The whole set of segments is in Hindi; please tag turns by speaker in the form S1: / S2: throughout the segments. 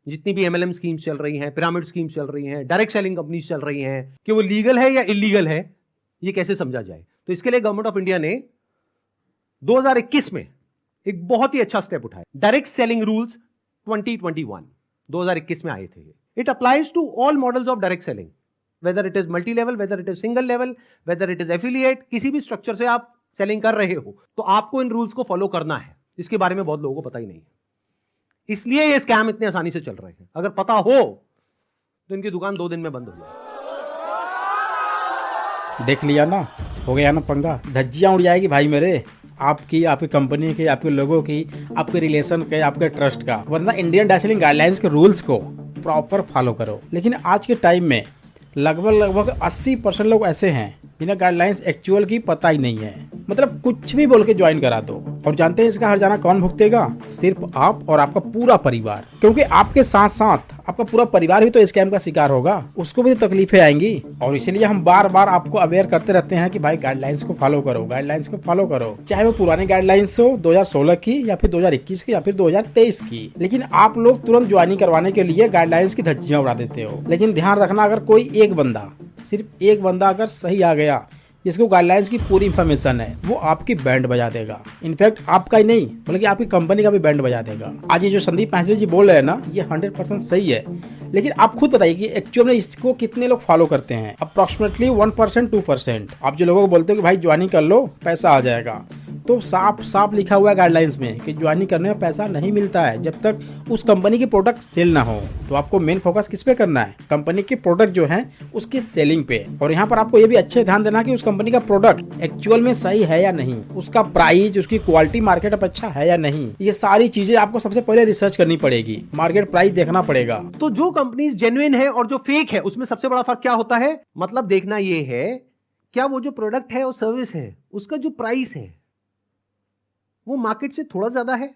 S1: जितनी भी एमएलएम स्कीम्स चल रही हैं, पिरामिड स्कीम्स चल रही हैं, डायरेक्ट सेलिंग कंपनीज चल रही हैं, कि वो लीगल है या इलीगल है, ये कैसे समझा जाए। तो इसके लिए गवर्नमेंट ऑफ इंडिया ने 2021 में एक बहुत ही अच्छा स्टेप उठाया। डायरेक्ट सेलिंग रूल्स 2021 में आए थे। It applies to all models of direct selling, whether it is multi level, whether it is single level, whether it is affiliate, किसी भी स्ट्रक्चर से आप सेलिंग कर रहे हो तो आपको इन रूल्स को फॉलो करना है। इसके बारे में बहुत लोगों को पता ही नहीं है, इसलिए ये स्कैम इतने आसानी से चल रहे हैं। अगर पता हो तो इनकी दुकान 2 दिन में बंद हो जाए।
S2: देख लिया ना, हो गया ना पंगा, धज्जियां उड़ जाएगी भाई मेरे, आपकी, आपकी कंपनी की, आपके लोगों की, आपके रिलेशन के, आपके ट्रस्ट का। वरना इंडियन डायरेक्ट सेलिंग गाइडलाइंस के रूल्स को प्रॉपर फॉलो करो। लेकिन आज के टाइम में लगभग 80% लोग ऐसे हैं जिन्हें गाइडलाइंस एक्चुअल की पता ही नहीं है, मतलब कुछ भी बोल के ज्वाइन करा दो। और जानते हैं इसका हर्जाना कौन भुगतेगा? सिर्फ आप और आपका पूरा परिवार, क्योंकि आपके साथ साथ आपका पूरा परिवार भी तो स्कैम का शिकार होगा, उसको भी तो तकलीफें आएंगी। और इसलिए हम बार बार आपको अवेयर करते रहते हैं कि भाई गाइडलाइंस को फॉलो करो, गाइडलाइंस को फॉलो करो, चाहे वो पुरानी गाइडलाइंस हो 2016 की या फिर 2021 की या फिर 2023 की। लेकिन आप लोग तुरंत ज्वाइनिंग करवाने के लिए गाइडलाइंस की धज्जियां उड़ा देते हो। लेकिन ध्यान रखना, अगर कोई एक बंदा, सिर्फ एक बंदा अगर सही आ गया जिसको गाइडलाइंस की पूरी इन्फॉर्मेशन है, वो आपकी बैंड बजा देगा। इनफैक्ट आपका ही नहीं बल्कि आपकी कंपनी का भी बैंड बजा देगा। आज ये जो संदीप महर्षि जी बोल रहे हैं ना, ये 100% सही है। लेकिन आप खुद बताइए कि एक्चुअल में इसको कितने लोग फॉलो करते हैं? अप्रॉक्सीमेटली 1% 2%। आप जो लोगों को बोलते हो कि भाई ज्वाइनिंग कर लो पैसा आ जाएगा, तो साफ साफ लिखा हुआ है गाइडलाइंस में कि ज्वाइनिंग करने में पैसा नहीं मिलता है जब तक उस कंपनी की प्रोडक्ट सेल ना हो। तो आपको मेन फोकस किस पे करना है? कंपनी की प्रोडक्ट जो है उसकी सेलिंग पे। और यहाँ पर आपको ये भी अच्छे ध्यान देना कि उस कंपनी का प्रोडक्ट एक्चुअल में सही है या नहीं, उसका प्राइस, उसकी क्वालिटी मार्केट में अच्छा है या नहीं, ये सारी चीजें आपको सबसे पहले रिसर्च करनी पड़ेगी, मार्केट प्राइस देखना पड़ेगा।
S1: तो जो कंपनीज जेन्युइन है और जो फेक है, उसमें सबसे बड़ा फर्क क्या होता है? मतलब देखना ये है, क्या वो जो प्रोडक्ट है और सर्विस है, उसका जो प्राइस है वो मार्केट से थोड़ा ज्यादा है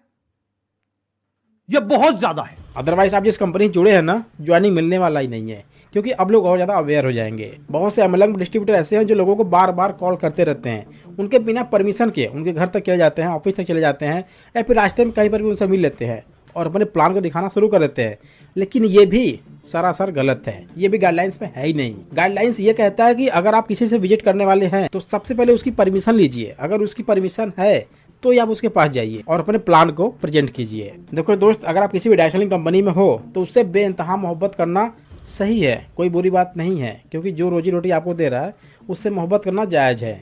S1: या बहुत ज्यादा है।
S2: अदरवाइज आप जिस कंपनी से जुड़े हैं ना, ज्वाइनिंग मिलने वाला ही नहीं है, क्योंकि अब लोग और ज्यादा अवेयर हो जाएंगे। बहुत से एमएलएम डिस्ट्रीब्यूटर ऐसे हैं जो लोगों को बार बार कॉल करते रहते हैं, उनके बिना परमिशन के उनके घर तक चले जाते हैं, ऑफिस तक चले जाते हैं, या फिर रास्ते में कहीं पर भी उनसे मिल लेते हैं और अपने प्लान को दिखाना शुरू कर देते हैं। लेकिन ये भी सरासर गलत है, ये भी गाइडलाइंस में है ही नहीं। गाइडलाइंस ये कहता है कि अगर आप किसी से विजिट करने वाले हैं तो सबसे पहले उसकी परमिशन लीजिए, अगर उसकी परमिशन है तो आप उसके पास जाइए और अपने प्लान को प्रेजेंट कीजिए। देखो दोस्त, अगर आप किसी भी डायरेक्ट सेलिंग कंपनी में हो तो उससे बेइंतहा मोहब्बत करना सही है, कोई बुरी बात नहीं है, क्योंकि जो रोजी रोटी आपको दे रहा है उससे मोहब्बत करना जायज़ है।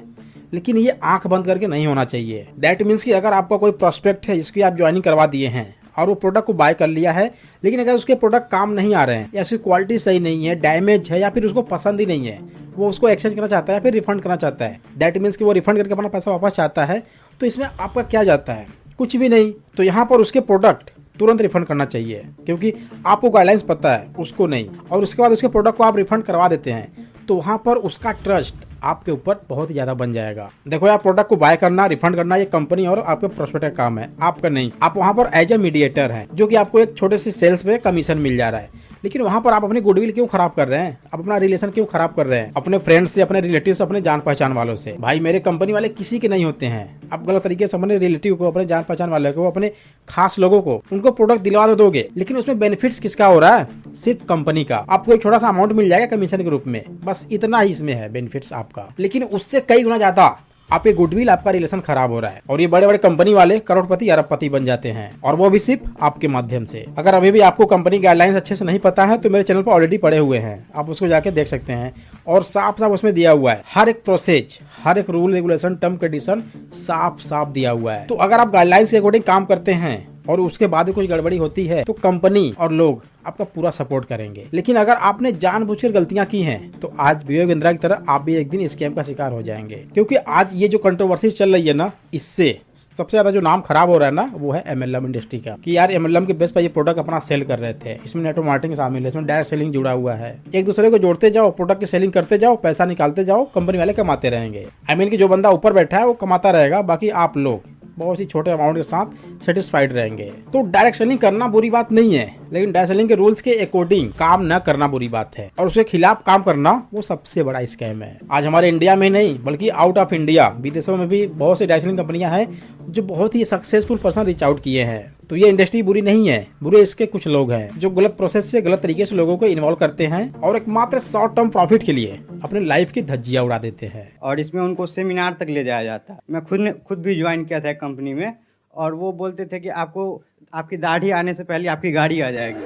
S2: लेकिन ये आंख बंद करके नहीं होना चाहिए। दैट मीन्स कि अगर आपका कोई प्रोस्पेक्ट है जिसकी आप ज्वाइनिंग करवा दिए हैं और वो प्रोडक्ट को बाय कर लिया है, लेकिन अगर उसके प्रोडक्ट काम नहीं आ रहे हैं या उसकी क्वालिटी सही नहीं है, डैमेज है, या फिर उसको पसंद ही नहीं है, वो उसको एक्सचेंज करना चाहता है या फिर रिफंड करना चाहता है, दैट मीन्स कि वो रिफंड करके अपना पैसा वापस चाहता है, तो इसमें आपका क्या जाता है? कुछ भी नहीं। तो यहाँ पर उसके प्रोडक्ट तुरंत रिफंड करना चाहिए, क्योंकि आपको गाइडलाइंस पता है, उसको नहीं। और उसके बाद उसके प्रोडक्ट को आप रिफंड करवा देते हैं तो वहाँ पर उसका ट्रस्ट आपके ऊपर बहुत ही ज़्यादा बन जाएगा। देखो यार, प्रोडक्ट को बाय करना, रिफंड करना ये कंपनी और आपके प्रोस्पेक्ट का काम है, आपका नहीं। आप वहाँ पर एज ए मीडिएटर है, जो कि आपको एक छोटे से सेल्स पे कमीशन मिल जा रहा है। लेकिन वहाँ पर आप अपनी गुडविल क्यों खराब कर रहे हैं? आप अपना रिलेशन क्यों खराब कर रहे हैं अपने फ्रेंड्स से, अपने रिलेटिव से, अपने जान पहचान वालों से? भाई मेरे कंपनी वाले किसी के नहीं होते हैं। आप गलत तरीके से अपने रिलेटिव को, अपने जान पहचान वाले को, अपने खास लोगों को उनको प्रोडक्ट दिलवा दोगे, लेकिन उसमें बेनिफिट्स किसका हो रहा है? सिर्फ कंपनी का। आपको एक छोटा सा अमाउंट मिल जाएगा कमीशन के रूप में, बस इतना ही इसमें है बेनिफिट्स आपका। लेकिन उससे कई गुना ज्यादा आपके गुडविल, आपका रिलेशन खराब हो रहा है और ये बड़े बड़े कंपनी वाले करोड़पति अरबपति बन जाते हैं, और वो भी सिर्फ आपके माध्यम से। अगर अभी भी आपको कंपनी गाइडलाइंस अच्छे से नहीं पता है तो मेरे चैनल पर ऑलरेडी पड़े हुए हैं, आप उसको जाके देख सकते हैं, और साफ साफ उसमें दिया हुआ है हर एक प्रोसेस, हर एक रूल रेगुलेशन, टर्म कंडीशन साफ साफ दिया हुआ है। तो अगर आप गाइडलाइंस के अकॉर्डिंग काम करते हैं और उसके बाद भी कुछ गड़बड़ी होती है तो कंपनी और लोग आपका पूरा सपोर्ट करेंगे। लेकिन अगर आपने जानबूझकर गलतियां की हैं तो आज विवेक बिंद्रा की तरह आप भी एक दिन स्कैम का शिकार हो जाएंगे। क्योंकि आज ये जो कंट्रोवर्सी चल रही है ना, इससे सबसे ज्यादा जो नाम खराब हो रहा है ना, वो है एमएलएम इंडस्ट्री का, कि यार एमएलएम के बेस पर ये प्रोडक्ट अपना सेल कर रहे थे, इसमें नेटवर्क मार्केटिंग शामिल है, इसमें डायरेक्ट सेलिंग जुड़ा हुआ है। एक दूसरे को जोड़ते जाओ, प्रोडक्ट की सेलिंग करते जाओ, पैसा निकालते जाओ, कंपनी वाले कमाते रहेंगे। आई मीन कि जो बंदा ऊपर बैठा है वो कमाता रहेगा, बाकी आप लोग बहुत ही छोटे अमाउंट के साथ सेटिस्फाइड रहेंगे। तो डायरेक्ट सेलिंग करना बुरी बात नहीं है, लेकिन डायरेक्ट सेलिंग के रूल्स के अकॉर्डिंग काम न करना बुरी बात है और उसके खिलाफ काम करना वो सबसे बड़ा स्कैम है। आज हमारे इंडिया में नहीं बल्कि आउट ऑफ इंडिया विदेशों में भी बहुत सी डायरेक्ट सेलिंग कंपनियां हैं जो बहुत ही सक्सेसफुल पर्सन रीच आउट किए हैं। तो ये इंडस्ट्री बुरी नहीं है, बुरे इसके कुछ लोग हैं जो गलत प्रोसेस से गलत तरीके से लोगों को इन्वॉल्व करते हैं और एक मात्र शॉर्ट टर्म प्रॉफिट के लिए अपने लाइफ की धज्जियां उड़ा देते हैं।
S3: और इसमें उनको सेमिनार तक ले जाया जाता है। मैं खुद भी ज्वाइन किया था एक कंपनी में और वो बोलते थे कि आपको आपकी दाढ़ी आने से पहले आपकी गाड़ी आ जाएगी।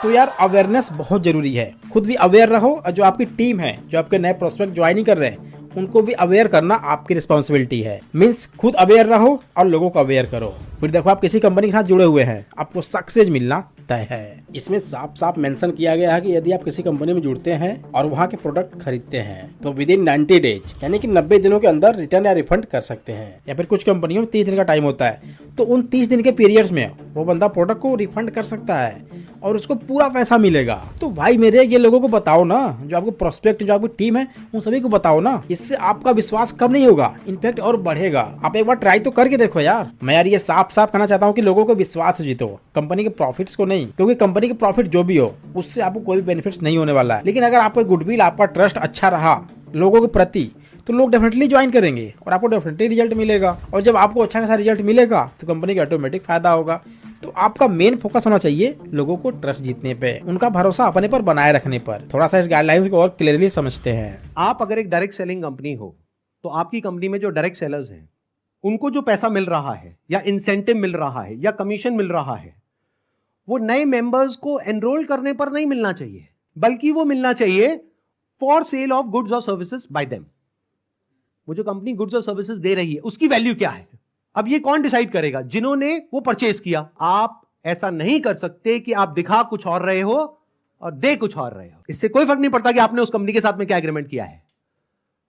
S2: तो यार अवेयरनेस बहुत जरूरी है, खुद भी अवेयर रहो और जो आपकी टीम है, जो आपके नए प्रोस्पेक्ट ज्वाइनिंग कर रहे हैं उनको भी अवेयर करना आपकी रिस्पॉन्सिबिलिटी है। मीन्स खुद अवेयर रहो और लोगों को अवेयर करो। फिर देखो आप किसी कंपनी के साथ जुड़े हुए हैं, आपको सक्सेस मिलना तय है। इसमें साफ साफ मेंशन किया गया है कि यदि आप किसी कंपनी में जुड़ते हैं और वहां के प्रोडक्ट खरीदते हैं तो विद इन 90 डेज यानी कि 90 दिनों के अंदर रिटर्न या रिफंड कर सकते हैं, या फिर कुछ कंपनियों में 30 दिन का टाइम होता है। तो उन 30 दिन के पीरियड्स में वो बंदा प्रोडक्ट को रिफंड कर सकता है और उसको पूरा पैसा मिलेगा। तो भाई मेरे ये लोगों को बताओ ना, जो आपको प्रोस्पेक्ट जो आपकी टीम है उन सभी को बताओ ना, इससे आपका विश्वास कम नहीं होगा, इनफैक्ट और बढ़ेगा। आप एक बार ट्राई तो करके देखो यार। मैं यार ये साफ साफ कहना चाहता हूँ कि लोगों को विश्वास जीतो, कंपनी के प्रॉफिट्स को नहीं, क्योंकि कंपनी के प्रॉफिट जो भी हो उससे आपको कोई बेनिफिट नहीं होने वाला है। लेकिन अगर आपका गुडविल, आपका ट्रस्ट अच्छा रहा लोगों के प्रति तो लोग डेफिनेटली ज्वाइन करेंगे और आपको डेफिनेटली रिजल्ट मिलेगा। और जब आपको अच्छा खासा रिजल्ट मिलेगा तो कंपनी का ऑटोमेटिक फायदा होगा। तो आपका मेन फोकस होना चाहिए लोगों को ट्रस्ट जीतने पे, उनका भरोसा अपने पर बनाए रखने पर। थोड़ा सा इस गाइडलाइंस को और क्लियरली समझते हैं।
S1: आप अगर एक डायरेक्ट सेलिंग कंपनी हो तो आपकी कंपनी में जो डायरेक्ट सेलर्स हैं उनको जो पैसा मिल रहा है या इंसेंटिव मिल रहा है या कमीशन मिल रहा है वो नए मेंबर्स को एनरोल करने पर नहीं मिलना चाहिए, बल्कि वो मिलना चाहिए फॉर सेल ऑफ गुड्स और सर्विसेज बाय देम। वो जो कंपनी गुड्स और सर्विसेज दे रही है उसकी वैल्यू क्या है, अब ये कौन डिसाइड करेगा? जिन्होंने वो परचेज किया। आप ऐसा नहीं कर सकते कि आप दिखा कुछ और रहे हो और दे कुछ और रहे हो। इससे कोई फर्क नहीं पड़ता कि आपने उस कंपनी के साथ में क्या एग्रीमेंट किया है,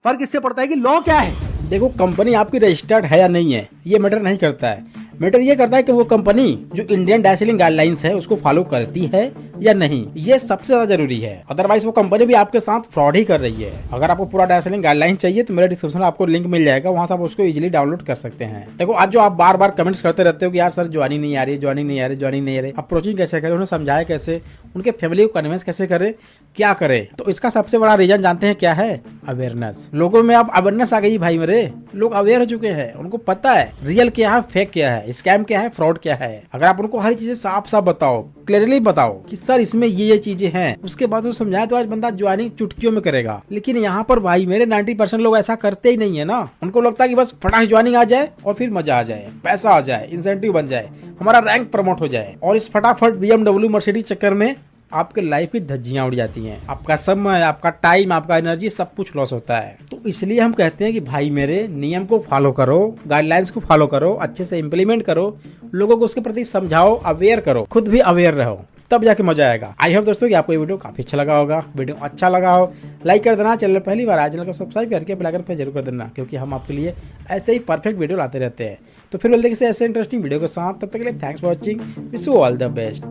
S1: फर्क इससे पड़ता है कि लॉ क्या है।
S2: देखो कंपनी आपकी रजिस्टर्ड है या नहीं है ये मैटर नहीं करता है, मैटर ये करता है कि वो कंपनी जो इंडियन डायरेक्ट सेलिंग गाइडलाइंस है उसको फॉलो करती है या नहीं, ये सबसे ज्यादा जरूरी है। अदरवाइज वो कंपनी भी आपके साथ फ्रॉड ही कर रही है। अगर आपको पूरा डायरेक्ट सेलिंग गाइडलाइन चाहिए तो मेरे डिस्क्रिप्शन में आपको लिंक मिल जाएगा, वहां से आप उसको इजीली डाउनलोड कर सकते हैं। देखो आज जो आप बार बार कमेंट्स करते रहते हो कि यार सर ज्वाइनिंग नहीं आ रही, ज्वाइनिंग नहीं आ रही, ज्वाइनिंग नहीं आ रही, अप्रोचिंग कैसे करें, उन्हें समझाए कैसे, उनके फैमिली को कन्विंस कैसे करें, क्या करें? तो इसका सबसे बड़ा रीजन जानते हैं क्या है? अवेयरनेस। लोगों में अब अवेयरनेस आ गई भाई मेरे, लोग अवेयर हो चुके हैं, उनको पता है रियल क्या है, फेक क्या है, स्कैम क्या है, फ्रॉड क्या है। अगर आप उनको हर चीजें साफ साफ बताओ, क्लियरली बताओ कि सर इसमें ये चीजें हैं, उसके बाद वो समझाए तो आज बंदा ज्वाइनिंग चुटकियों में करेगा। लेकिन यहाँ पर भाई मेरे 90% लोग ऐसा करते ही नहीं है ना। उनको लगता है कि बस फटाक ज्वाइनिंग आ जाए और फिर मजा आ जाए, पैसा आ जाए, इंसेंटिव बन जाए, हमारा रैंक प्रमोट हो जाए, और इस फटाफट BMW मर्सिडीज चक्कर में आपके लाइफ की धज्जियां उड़ जाती हैं। आपका समय, आपका टाइम, आपका एनर्जी सब कुछ लॉस होता है। तो इसलिए हम कहते हैं कि भाई मेरे नियम को फॉलो करो, गाइडलाइंस को फॉलो करो, अच्छे से इंप्लीमेंट करो, लोगों को उसके प्रति समझाओ, अवेयर करो, खुद भी अवेयर रहो, तब जाके मजा आएगा। आई होप दोस्तों कि आपको ये वीडियो काफी अच्छा लगा होगा। वीडियो अच्छा लगा हो लाइक कर देना, चैनल पहली बार आए चैनल को सब्सक्राइब करके बेल आइकन पे जरूर कर देना, क्योंकि हम आपके लिए ऐसे ही परफेक्ट वीडियो लाते रहते हैं। तो फिर मिलते हैं किसी ऐसे इंटरेस्टिंग वीडियो के साथ, तब तक के लिए thanks for watching, wish you all the best.